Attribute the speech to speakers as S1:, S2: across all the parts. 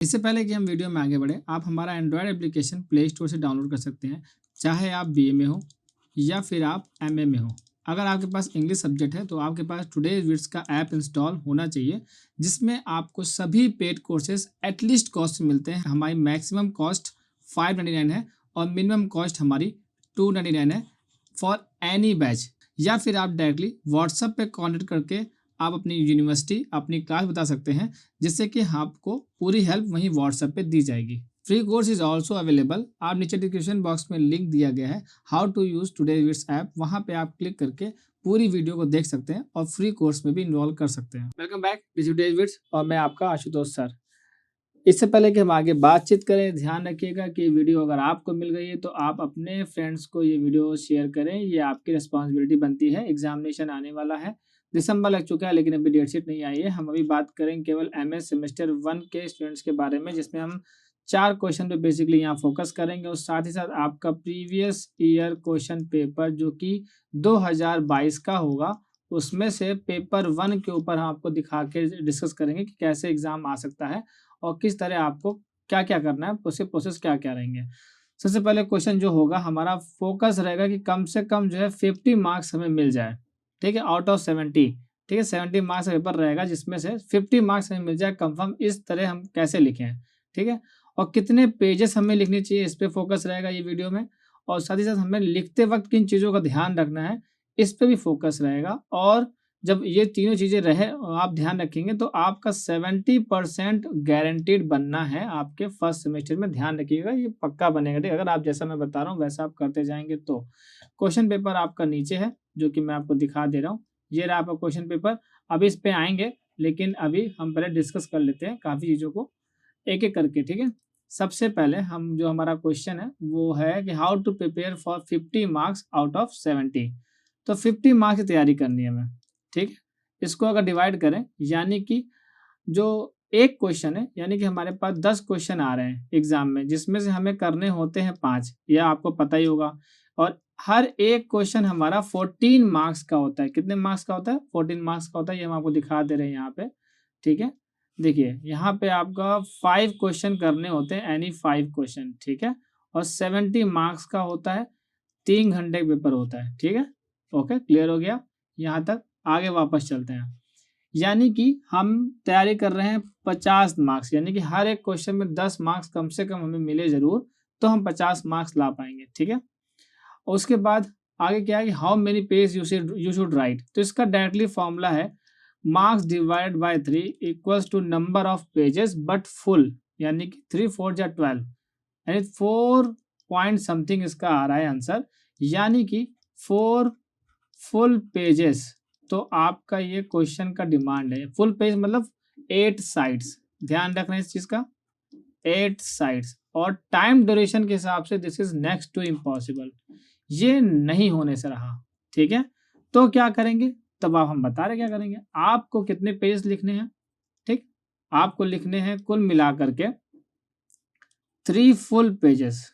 S1: इससे पहले कि हम वीडियो में आगे बढ़े, आप हमारा एंड्रॉयड एप्लीकेशन प्ले स्टोर से डाउनलोड कर सकते हैं, चाहे आप बीए में हो या फिर आप एमए में हो। अगर आपके पास इंग्लिश सब्जेक्ट है तो आपके पास टुडे विट्स का ऐप इंस्टॉल होना चाहिए, जिसमें आपको सभी पेड कोर्सेज एटलीस्ट कॉस्ट मिलते हैं। हमारी मैक्सिमम कॉस्ट 599 है और मिनिमम कॉस्ट हमारी 299 है फॉर एनी बैच। या फिर आप डायरेक्टली व्हाट्सएप पे कॉन्टेक्ट करके आप अपनी यूनिवर्सिटी, अपनी क्लास बता सकते हैं, जिससे कि आपको पूरी हेल्प वहीं व्हाट्सएप पे दी जाएगी। Free course is also available. आप नीचे डिस्क्रिप्शन बॉक्स में लिंक दिया गया है how to use today wits app, वहाँ पे आप क्लिक करके पूरी वीडियो को देख सकते हैं और फ्री कोर्स में भी इन्वॉल्व कर सकते हैं। वेलकम बैक टुडे विट्स और मैं आपका आशुतोष सर। इससे पहले कि हम आगे बातचीत करें, ध्यान रखिएगा कि वीडियो अगर आपको मिल गई है तो आप अपने फ्रेंड्स को ये वीडियो शेयर करें। ये आपकी रिस्पॉन्सिबिलिटी बनती है। एग्जामिनेशन आने वाला है, दिसंबर लग चुका है लेकिन अभी डेट शीट नहीं आई है। हम अभी बात करेंगे केवल एमए सेमेस्टर 1 के स्टूडेंट्स के बारे में, जिसमें हम 4 क्वेश्चन पे बेसिकली यहाँ फोकस करेंगे और साथ ही साथ आपका प्रीवियस ईयर क्वेश्चन पेपर जो कि 2022 का होगा, उसमें से पेपर 1 के ऊपर हम आपको दिखा के डिस्कस करेंगे कि कैसे एग्जाम आ सकता है और किस तरह आपको क्या-क्या करना है, उसके प्रोसेस क्या-क्या रहेंगे। सबसे पहले क्वेश्चन जो होगा हमारा फोकस रहेगा कि कम से कम जो है 50 मार्क्स हमें मिल जाए, ठीक है, आउट ऑफ 70, ठीक है, 70 मार्क्स का पेपर रहेगा जिसमें से 50 मार्क्स हमें मिल जाए कंफर्म। इस तरह हम कैसे लिखें, ठीक है, और कितने पेजेस हमें लिखने चाहिए, इस पे फोकस रहेगा ये वीडियो में। और साथ ही साथ हमें लिखते वक्त किन चीज़ों का ध्यान रखना है, इस पे भी फोकस रहेगा। और जब ये तीनों चीज़ें रहे आप ध्यान रखेंगे तो आपका 70% गारंटीड बनना है आपके फर्स्ट सेमेस्टर में। ध्यान रखिएगा, ये पक्का बनेगा, ठीक है। अगर आप जैसा मैं बता रहा हूँ वैसा आप करते जाएंगे तो। क्वेश्चन पेपर आपका नीचे है जो कि मैं आपको दिखा दे रहा हूँ। ये रहा आपका क्वेश्चन पेपर। अभी इस पे आएंगे लेकिन अभी हम पहले डिस्कस कर लेते हैं काफ़ी चीज़ों को एक एक करके, ठीक है। सबसे पहले हम जो हमारा क्वेश्चन है वो है कि how to prepare for 50 marks out of 70। तो 50 मार्क्स की तैयारी करनी है हमें, ठीक है। इसको अगर डिवाइड करें यानी कि जो एक क्वेश्चन है, यानी कि हमारे पास 10 क्वेश्चन आ रहे हैं एग्जाम में, जिसमें से हमें करने होते हैं 5, यह आपको पता ही होगा। और हर एक क्वेश्चन हमारा 14 मार्क्स का होता है। कितने मार्क्स का होता है? 14 मार्क्स का होता है। ये हम आपको दिखा दे रहे हैं यहाँ पे, ठीक है। देखिए यहाँ पे आपका 5 क्वेश्चन करने होते हैं, एनी 5 क्वेश्चन, ठीक है। और 70 मार्क्स का होता है, 3 घंटे का पेपर होता है, ठीक है। ओके, क्लियर हो गया यहाँ तक। आगे वापस चलते हैं। यानी कि हम तैयारी कर रहे हैं 50 मार्क्स, यानी कि हर एक क्वेश्चन में 10 मार्क्स कम से कम हमें मिले जरूर, तो हम 50 मार्क्स ला पाएंगे, ठीक है। और उसके बाद आगे क्या है कि how many page you should write. तो इसका डायरेक्टली फॉर्मूला है marks divide by 3 equals to number of pages but full, यानी कि 3 4 या 12, यानी 4 पॉइंट समथिंग इसका आ रहा है आंसर, यानी कि 4 फुल पेजेस। तो आपका ये क्वेश्चन का डिमांड है। फुल पेज मतलब 8 साइड्स, ध्यान रखना इस चीज का, 8 साइड्स। और टाइम ड्यूरेशन के हिसाब से this is next to impossible, ये नहीं होने से रहा, ठीक है। तो क्या करेंगे, तब आप हम बता रहे क्या करेंगे। आपको कितने पेज लिखने हैं, ठीक, आपको लिखने हैं कुल मिला करके 3 फुल पेजेस,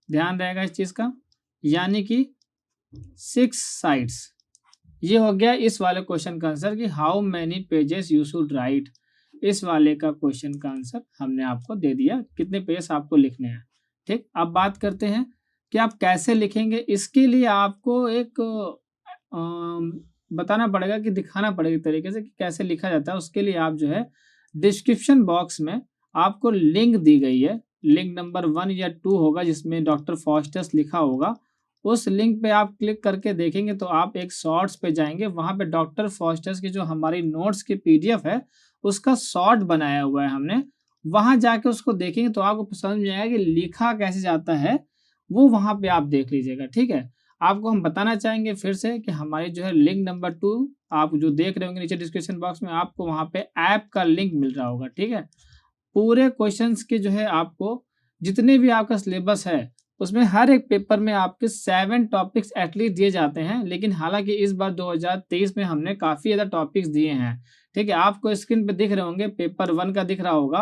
S1: ध्यान रहेगा इस चीज का, यानी कि 6 साइड्स। ये हो गया इस वाले क्वेश्चन का आंसर कि how many pages you should right. इस वाले का क्वेश्चन का आंसर हमने आपको दे दिया, कितने पेज आपको लिखने हैं, ठीक। अब बात करते हैं कि आप कैसे लिखेंगे। इसके लिए आपको एक बताना पड़ेगा कि दिखाना पड़ेगा तरीके से कि कैसे लिखा जाता है। उसके लिए आप जो है डिस्क्रिप्शन बॉक्स में आपको लिंक दी गई है, लिंक नंबर 1 या 2 होगा जिसमें डॉक्टर फॉस्टर्स लिखा होगा। उस लिंक पे आप क्लिक करके देखेंगे तो आप एक शॉर्ट्स पे जाएंगे, वहां पे डॉक्टर फॉस्टर्स की जो हमारी नोट्स की पीडीएफ है उसका शॉर्ट बनाया हुआ है हमने। वहां जाके उसको देखेंगे तो आपको समझ में आएगा कि लिखा कैसे जाता है, वो वहां पे आप देख लीजिएगा, ठीक है। आपको हम बताना चाहेंगे फिर से कि हमारी जो है लिंक नंबर 2 आप जो देख रहे होंगे नीचे डिस्क्रिप्शन बॉक्स में, आपको वहां पे ऐप का लिंक मिल रहा होगा, ठीक है। पूरे क्वेश्चंस के जो है आपको जितने भी आपका सिलेबस है उसमें हर एक पेपर में आपके 7 टॉपिक्स एटलीस्ट दिए जाते हैं, लेकिन हालांकि इस बार 2023 में हमने काफ़ी ज़्यादा टॉपिक्स दिए हैं, ठीक है। आपको स्क्रीन पे दिख रहे होंगे, पेपर 1 का दिख रहा होगा,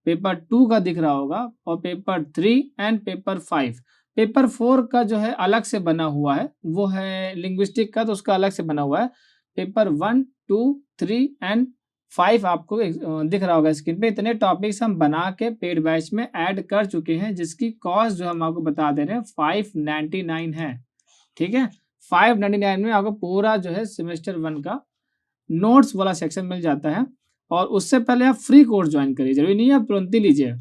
S1: पेपर 2 का दिख रहा होगा और पेपर 3 एंड पेपर 5। पेपर 4 का जो है अलग से बना हुआ है, वो है लिंग्विस्टिक का, तो उसका अलग से बना हुआ है। पेपर 1 2 3 एंड 5 आपको दिख रहा होगा स्क्रीन पे। इतने टॉपिक्स हम बना के पेड बैच में ऐड कर चुके हैं, जिसकी कॉस्ट जो हम आपको बता दे रहे हैं 599 है। ठीक है, 599 में आपको पूरा जो है सेमेस्टर 1 का नोट्स वाला सेक्शन मिल जाता है। और उससे पहले आप फ्री कोर्स ज्वाइन करिए, जरूरी नहीं है आप तुरंत ही लीजिए।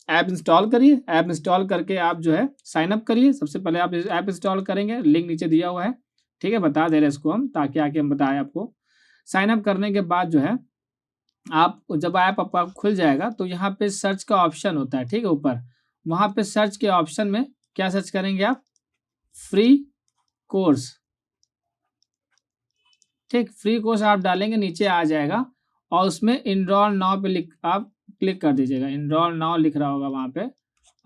S1: ऐप इंस्टॉल करिए, ऐप इंस्टॉल करके आप जो है साइन अप करिए। सबसे पहले आप ऐप इंस्टॉल करेंगे, लिंक नीचे दिया हुआ है। ठीक है, बता दे रहे हैं इसको हम, ताकि आके हम बताएं आपको। साइन अप करने के बाद जो है आप जब ऐप आपका खुल जाएगा तो यहाँ पे सर्च का ऑप्शन होता है। ठीक है, ऊपर वहाँ पे सर्च के ऑप्शन में क्या सर्च करेंगे आप, फ्री कोर्स। ठीक, फ्री कोर्स आप डालेंगे, नीचे आ जाएगा और उसमें इनरोल नाउ पे आप क्लिक कर दीजिएगा। इनरोल नाउ लिख रहा होगा वहाँ पे,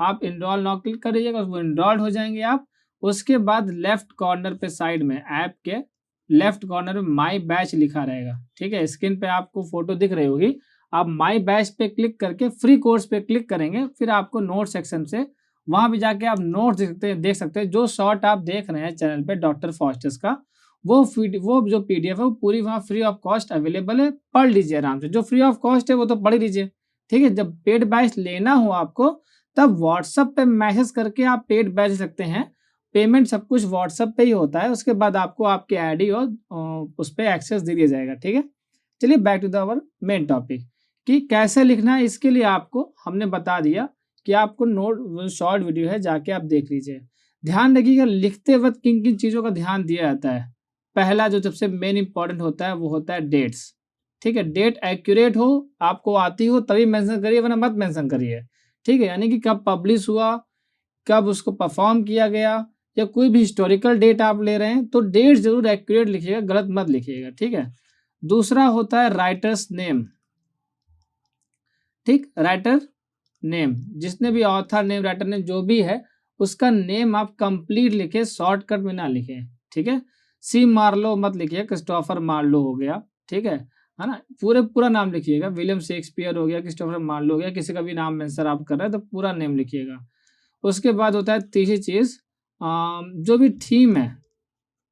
S1: आप इनरोल नाउ क्लिक कर दीजिएगा, उसको इनरोल्ड हो जाएंगे आप। उसके बाद लेफ्ट कॉर्नर पे साइड में ऐप के लेफ्ट कॉर्नर में माई बैच लिखा रहेगा। ठीक है, स्क्रीन पे आपको फोटो दिख रही होगी। आप माई बैच पे क्लिक करके फ्री कोर्स पे क्लिक करेंगे, फिर आपको नोट सेक्शन से वहां पे जाके आप नोट देख सकते हैं। जो शॉर्ट आप देख रहे हैं चैनल पे डॉक्टर फॉस्टर्स का, वो जो पीडीएफ है वो पूरी वहाँ फ्री ऑफ कॉस्ट अवेलेबल है। पढ़ लीजिए आराम से, जो फ्री ऑफ कॉस्ट है वो तो पढ़ ही लीजिए। ठीक है, जब पेड बैच लेना हो आपको तब व्हाट्सएप पे मैसेज करके आप पेड बैच ले सकते हैं। पेमेंट सब कुछ व्हाट्सएप पे ही होता है, उसके बाद आपको आपके आईडी और उस पर एक्सेस दे दिया जाएगा। ठीक है, चलिए back to the our main topic कि कैसे लिखना है। इसके लिए आपको हमने बता दिया कि आपको नोट शॉर्ट वीडियो है, जाके आप देख लीजिए। ध्यान रखिएगा लिखते वक्त किन किन चीज़ों का ध्यान दिया जाता है। पहला जो सबसे मेन इंपॉर्टेंट होता है वो होता है डेट्स। ठीक है, डेट एक्यूरेट हो, आपको आती हो तभी मेंशन करिए, वरना मत मेंशन करिए। ठीक है, यानी कि कब पब्लिश हुआ, कब उसको परफॉर्म किया गया, या कोई भी हिस्टोरिकल डेट आप ले रहे हैं तो डेट जरूर एक्यूरेट लिखिएगा, गलत मत लिखिएगा। ठीक है, दूसरा होता है राइटर्स नेम। ठीक, राइटर नेम, जिसने भी ऑथर नेम, राइटर नेम जो भी है उसका नेम आप कंप्लीट लिखे, शॉर्टकट में ना लिखे। ठीक है, सी मार्लो मत लिखिए, क्रिस्टोफर मार्लो हो गया। ठीक है ना, पूरा नाम लिखिएगा। विलियम शेक्सपियर हो गया, क्रिस्टोफर मार्लो हो गया, किसी का भी नाम मेंशन आप कर रहे हैं तो पूरा नेम लिखिएगा। उसके बाद होता है तीसरी चीज, जो भी थीम है,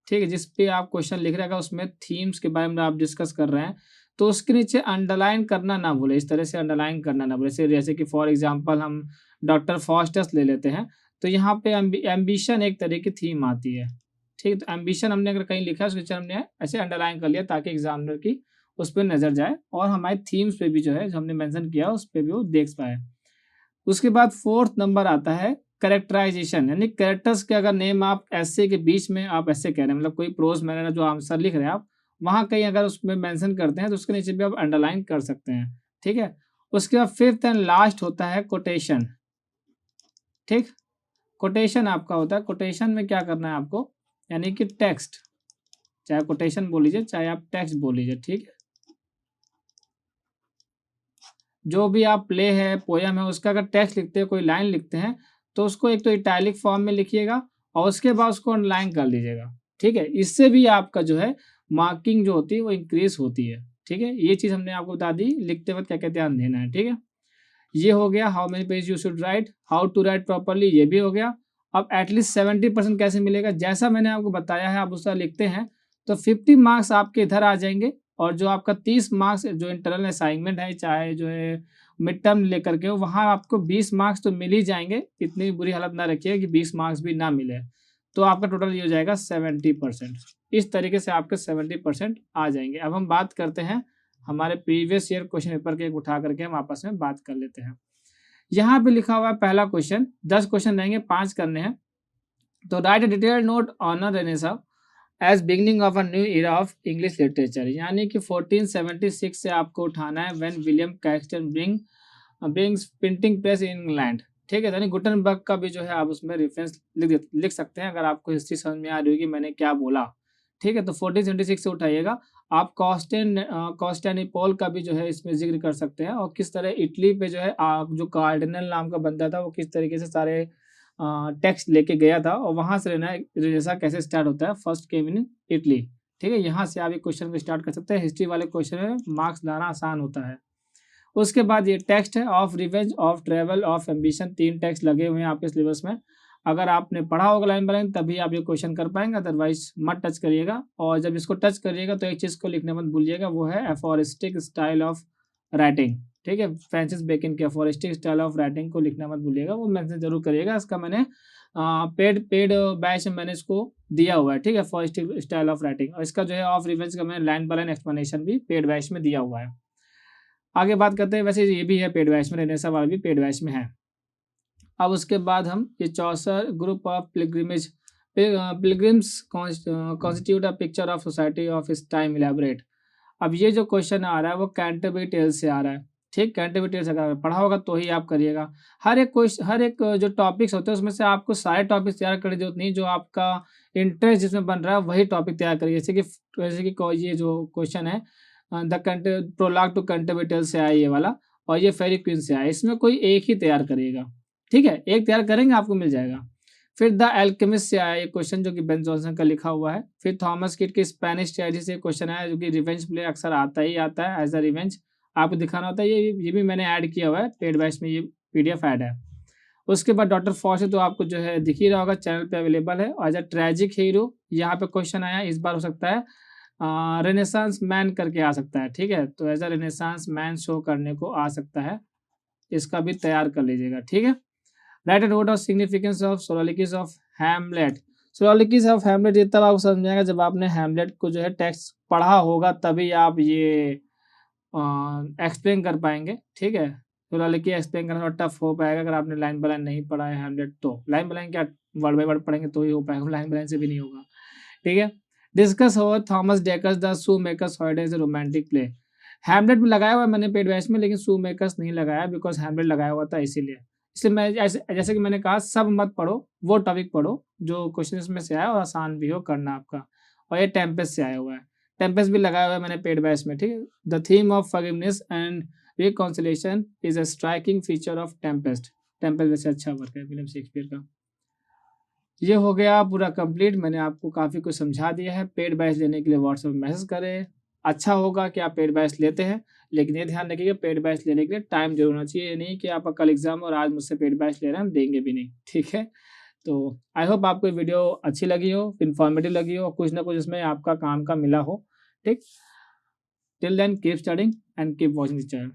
S1: ठीक है, जिस पे आप क्वेश्चन लिख रहे हैं उसमें थीम्स के बारे में आप डिस्कस कर रहे हैं तो उसके नीचे अंडरलाइन करना ना भूले। इस तरह से अंडरलाइन करना ना भूले। जैसे कि फॉर एग्जांपल हम डॉक्टर फॉस्टर्स ले लेते हैं तो यहाँ पे एम्बिशन एक तरह की थीम आती है। ठीक, तो एम्बिशन हमने अगर कहीं लिखा है उसके नीचे हमने ऐसे अंडरलाइन कर लिया ताकि एग्जामिनर की उस पर नजर जाए और हमारे थीम्स पे भी जो है जो हमने मेंशन किया उस पर भी वो देख पाए। उसके बाद फोर्थ नंबर आता है कैरेक्टराइजेशन, यानी कैरेक्टर्स के अगर नेम आप ऐसे के बीच में आप ऐसे कह रहे हैं, मतलब कोई प्रोज मैनर जो आंसर लिख रहे हैं आप वहां कहीं अगर उसमें मेंशन करते हैं तो उसके नीचे भी आप अंडरलाइन कर सकते हैं। ठीक है, उसके बाद फिफ्थ एंड लास्ट होता है कोटेशन। ठीक, कोटेशन आपका होता है, कोटेशन में क्या करना है आपको, यानी कि टेक्स्ट, चाहे कोटेशन बोल लीजिए चाहे आप टेक्स्ट बोल लीजिए। ठीक है, जो भी आप प्ले है, पोयम है, उसका अगर टेक्स्ट लिखते हैं, कोई लाइन लिखते हैं तो उसको एक तो इटैलिक फॉर्म में लिखिएगा और उसके बाद उसको अंडरलाइन कर लीजिएगा। ठीक है, इससे भी आपका जो है मार्किंग जो होती है वो इंक्रीज होती है। ठीक है, ये चीज़ हमने आपको बता दी लिखते वक्त क्या क्या ध्यान देना है। ठीक है, ये हो गया how many page you should write, how to write properly, ये भी हो गया। अब एटलीस्ट 70% कैसे मिलेगा, जैसा मैंने आपको बताया है आप उसका लिखते हैं तो 50 मार्क्स आपके इधर आ जाएंगे और जो आपका 30 मार्क्स जो इंटरनल असाइनमेंट है चाहे जो है मिड टर्म लेकर के वहाँ आपको 20 मार्क्स तो मिल ही जाएंगे। इतनी बुरी हालत ना रखिए कि 20 मार्क्स भी ना मिले, तो आपका टोटल ये हो जाएगा 70%। इस तरीके से आपके 70% आ जाएंगे। अब हम बात करते हैं हमारे प्रीवियस ईयर क्वेश्चन पेपर के, एक उठा करके हम आपस में बात कर लेते हैं। यहाँ पे लिखा हुआ है पहला क्वेश्चन, 10 क्वेश्चन रहेंगे, 5 करने हैं। तो write a detailed note on renaissance as beginning of a new era of English literature, यानी कि 1476 से आपको उठाना है when William Caxton brings printing press in England. ठीक है, यानी गुटनबर्ग का भी जो है आप उसमें रेफरेंस लिख सकते हैं अगर आपको हिस्ट्री समझ में आ रही होगी मैंने क्या बोला। ठीक है, तो 1476 से उठाइएगा। आप कॉन्स्टेंटिनोपल का भी जो है इसमें जिक्र कर सकते हैं और किस तरह इटली पे जो है जो कार्डिनल नाम का बंदा था वो किस तरीके से सारे टेक्स्ट लेके गया था और वहां से रेनेसां कैसे स्टार्ट होता है, फर्स्ट केम इन इटली। ठीक है, यहाँ से आप एक क्वेश्चन को स्टार्ट कर सकते हैं। हिस्ट्री वाले क्वेश्चन में मार्क्स लाना आसान होता है। उसके बाद ये टेक्स्ट है of revenge, of travel, of ambition, 3 text लगे हुए हैं आपके सिलेबस में। अगर आपने पढ़ा होगा लाइन बाय लाइन तभी आप ये क्वेश्चन कर पाएंगे, अदरवाइज मत टच करिएगा। और जब इसको टच करिएगा तो एक चीज़ को लिखने मत भूलिएगा, वो है एफोरिस्टिक स्टाइल ऑफ राइटिंग। ठीक है, फ्रांसिस बेकन के एफोरिस्टिक स्टाइल ऑफ राइटिंग को लिखना मत भूलिएगा, वो मेंशन जरूर करिएगा। इसका मैंने पेड बैच में मैंने इसको दिया हुआ है। ठीक है, एफोरिस्टिक स्टाइल ऑफ राइटिंग, और इसका जो है ऑफ रिवेंज का मैंने लाइन बाय लाइन एक्सप्लेनेशन भी पेड बैच में दिया हुआ है। आगे बात करते हैं, वैसे ये भी है पेड बैच में, रेनेसा वाला भी पेड बैच में है। अब उसके बाद हम ये Chaucer group of pilgrimage pilgrims constitute a picture of society of his time elaborate. अब ये जो क्वेश्चन आ रहा है वो कैंटरबरी टेल्स से आ रहा है। ठीक, कैंटरबरी टेल्स अगर पढ़ा होगा तो ही आप करिएगा। हर एक जो टॉपिक्स होते हैं उसमें से आपको सारे टॉपिक्स तैयार करने की जरूरत नहीं, जो आपका इंटरेस्ट जिसमें बन रहा है वही टॉपिक तैयार करिए। जैसे कि ये जो क्वेश्चन है the prologue to Canterbury Tales से आया ये वाला, और ये फेरी क्वीन से आया, इसमें कोई एक ही तैयार करिएगा। ठीक है, एक तैयार करेंगे आपको मिल जाएगा। फिर द एल्केमिस्ट से आया ये क्वेश्चन जो कि बेन जॉनसन का लिखा हुआ है। फिर थॉमस किट के स्पेनिश ट्रेजेडी से क्वेश्चन आया जो कि रिवेंज प्ले अक्सर आता है एज अ रिवेंज, आपको दिखाना होता है। ये भी मैंने ऐड किया हुआ है पेड बैच में, ये पीडीएफ ऐड है। उसके बाद डॉक्टर फॉसे तो आपको जो है दिख ही रहा होगा, चैनल पे अवेलेबल है। और एज अ ट्रेजिक हीरो यहाँ पे क्वेश्चन आया, इस बार हो सकता है रेनेसांस मैन करके आ सकता है। ठीक है, तो as a renaissance man show करने को आ सकता है, इसका भी तैयार कर लीजिएगा। ठीक है, write and note of significance of soliloquies of Hamlet. Soliloquies of Hamlet ये तब आपको समझ में आएगा जब आपने हैमलेट को जो है टेक्स्ट पढ़ा होगा, तभी आप ये एक्सप्लेन कर पाएंगे। ठीक है, सोलोलिकी एक्सप्लेन करना थोड़ा टफ हो पाएगा अगर आपने लाइन बाय लाइन नहीं पढ़ा है हैमलेट। तो लाइन बाय लाइन क्या, वर्ड बाय वर्ड पढ़ेंगे तो ही हो पाएगा, लाइन बाय लाइन से भी नहीं होगा। ठीक है, discuss over Thomas Dekker's the shoemaker's holiday is a romantic play. Hamlet में लगाया हुआ है मैंने पेड बैच में, लेकिन शू मेकर्स नहीं लगाया बिकॉज हैमलेट लगाया हुआ था इसीलिए। इसलिए मैं जैसे कि मैंने कहा सब मत पढ़ो, वो टॉपिक पढ़ो जो क्वेश्चन में से आया और आसान भी हो करना आपका। और ये टेम्पेस्ट से आया हुआ है, टेम्पेस्ट भी लगाया हुआ है मैंने पेड बैच में। ठीक है, the theme of forgiveness and reconciliation is a striking feature of Tempest. Tempest वैसे अच्छा वर्क है विलियम शेक्सपियर का। ये हो गया पूरा कंप्लीट, मैंने आपको काफ़ी कुछ समझा दिया है। पेड बैच लेने के लिए व्हाट्सएप मैसेज करें, अच्छा होगा कि आप पेड बैच लेते हैं, लेकिन ये ध्यान रखिएगा पेड बैच लेने के लिए टाइम जरूर होना चाहिए। ये नहीं कि आप कल एग्जाम और आज मुझसे पेड बैच ले रहे हैं, हम देंगे भी नहीं। ठीक है, तो आई होप आपको वीडियो अच्छी लगी हो, इन्फॉर्मेटिव लगी हो, कुछ ना कुछ इसमें आपका काम का मिला हो। ठीक, till then keep studying and keep watching this channel.